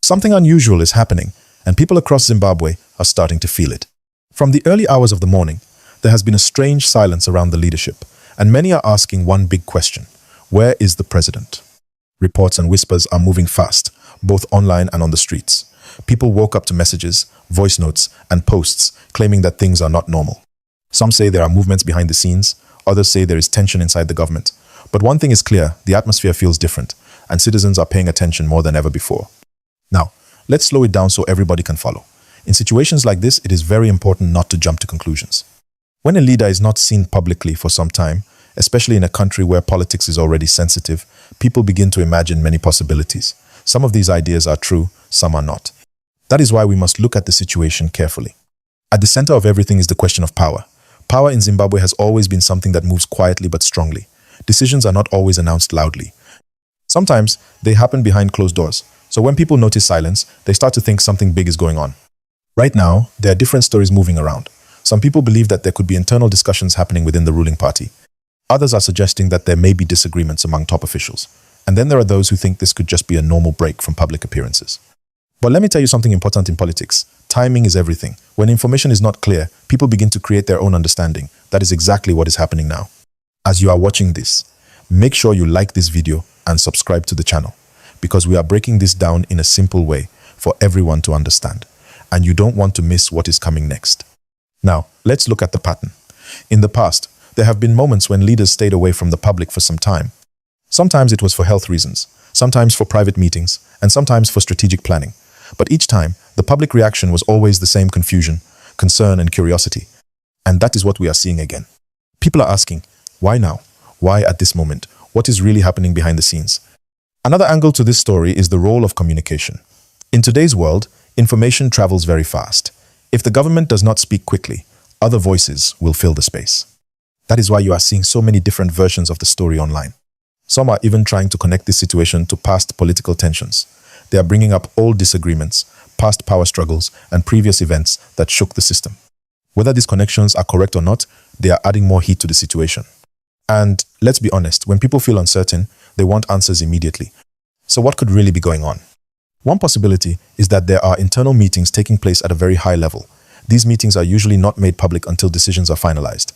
Something unusual is happening, and people across Zimbabwe are starting to feel it. From the early hours of the morning, there has been a strange silence around the leadership, and many are asking one big question: where is the president? Reports and whispers are moving fast, both online and on the streets. People woke up to messages, voice notes, and posts claiming that things are not normal. Some say there are movements behind the scenes, others say there is tension inside the government. But one thing is clear: the atmosphere feels different, and citizens are paying attention more than ever before. Now, let's slow it down so everybody can follow. In situations like this, it is very important not to jump to conclusions. When a leader is not seen publicly for some time, especially in a country where politics is already sensitive, people begin to imagine many possibilities. Some of these ideas are true, some are not. That is why we must look at the situation carefully. At the center of everything is the question of power. Power in Zimbabwe has always been something that moves quietly but strongly. Decisions are not always announced loudly. Sometimes they happen behind closed doors. So when people notice silence, they start to think something big is going on. Right now, there are different stories moving around. Some people believe that there could be internal discussions happening within the ruling party. Others are suggesting that there may be disagreements among top officials. And then there are those who think this could just be a normal break from public appearances. But let me tell you something important in politics. Timing is everything. When information is not clear, people begin to create their own understanding. That is exactly what is happening now. As you are watching this, make sure you like this video and subscribe to the channel, because we are breaking this down in a simple way for everyone to understand, and you don't want to miss what is coming next. Now, let's look at the pattern. In the past, there have been moments when leaders stayed away from the public for some time. Sometimes it was for health reasons, sometimes for private meetings, and sometimes for strategic planning. But each time, the public reaction was always the same: confusion, concern, and curiosity. And that is what we are seeing again. People are asking, why now? Why at this moment? What is really happening behind the scenes? Another angle to this story is the role of communication. In today's world, information travels very fast. If the government does not speak quickly, other voices will fill the space. That is why you are seeing so many different versions of the story online. Some are even trying to connect this situation to past political tensions. They are bringing up old disagreements, past power struggles, and previous events that shook the system. Whether these connections are correct or not, they are adding more heat to the situation. And let's be honest, when people feel uncertain, they want answers immediately. So what could really be going on? One possibility is that there are internal meetings taking place at a very high level. These meetings are usually not made public until decisions are finalized.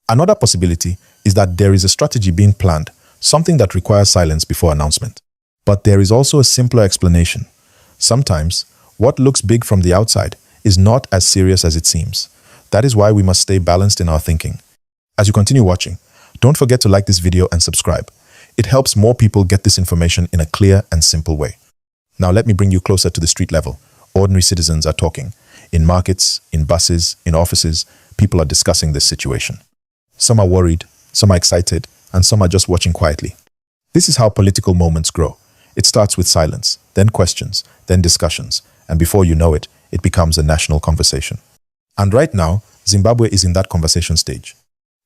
Another possibility is that there is a strategy being planned, something that requires silence before announcement. But there is also a simpler explanation. Sometimes, what looks big from the outside is not as serious as it seems. That is why we must stay balanced in our thinking. As you continue watching, don't forget to like this video and subscribe. It helps more people get this information in a clear and simple way. Now let me bring you closer to the street level. Ordinary citizens are talking. In markets, in buses, in offices, people are discussing this situation. Some are worried, some are excited, and some are just watching quietly. This is how political moments grow. It starts with silence, then questions, then discussions, and before you know it, it becomes a national conversation. And right now, Zimbabwe is in that conversation stage.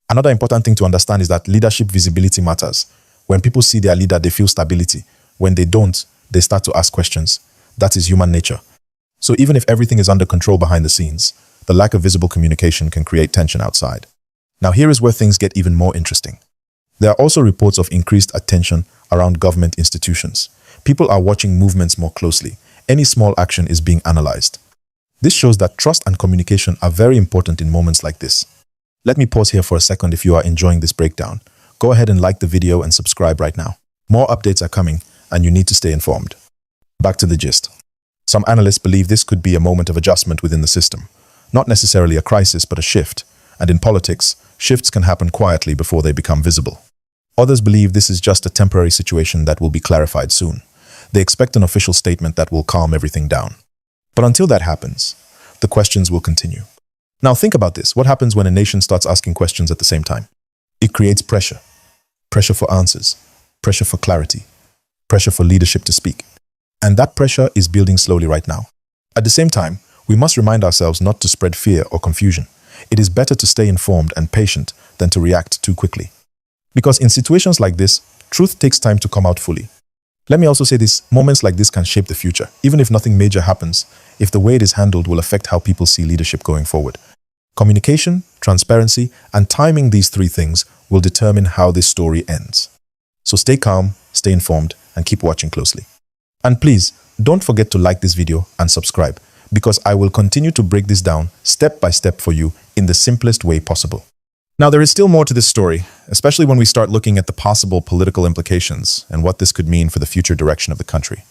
Another important thing to understand is that leadership visibility matters. When people see their leader, they feel stability. When they don't, they start to ask questions. That is human nature. So even if everything is under control behind the scenes, the lack of visible communication can create tension outside. Now here is where things get even more interesting. There are also reports of increased attention around government institutions. People are watching movements more closely. Any small action is being analyzed. This shows that trust and communication are very important in moments like this. Let me pause here for a second. If you are enjoying this breakdown, go ahead and like the video and subscribe right now. More updates are coming, and you need to stay informed. Back to the gist. Some analysts believe this could be a moment of adjustment within the system. Not necessarily a crisis, but a shift. And in politics, shifts can happen quietly before they become visible. Others believe this is just a temporary situation that will be clarified soon. They expect an official statement that will calm everything down. But until that happens, the questions will continue. Now think about this. What happens when a nation starts asking questions at the same time? It creates pressure. Pressure for answers. Pressure for clarity. Pressure for leadership to speak. And that pressure is building slowly right now. At the same time, we must remind ourselves not to spread fear or confusion. It is better to stay informed and patient than to react too quickly. Because in situations like this, truth takes time to come out fully. Let me also say this: moments like this can shape the future. Even if nothing major happens, if the way it is handled will affect how people see leadership going forward. Communication, transparency, and timing, these three things will determine how this story ends. So stay calm, stay informed, and keep watching closely. And please, don't forget to like this video and subscribe, because I will continue to break this down step by step for you in the simplest way possible. Now, there is still more to this story, especially when we start looking at the possible political implications and what this could mean for the future direction of the country.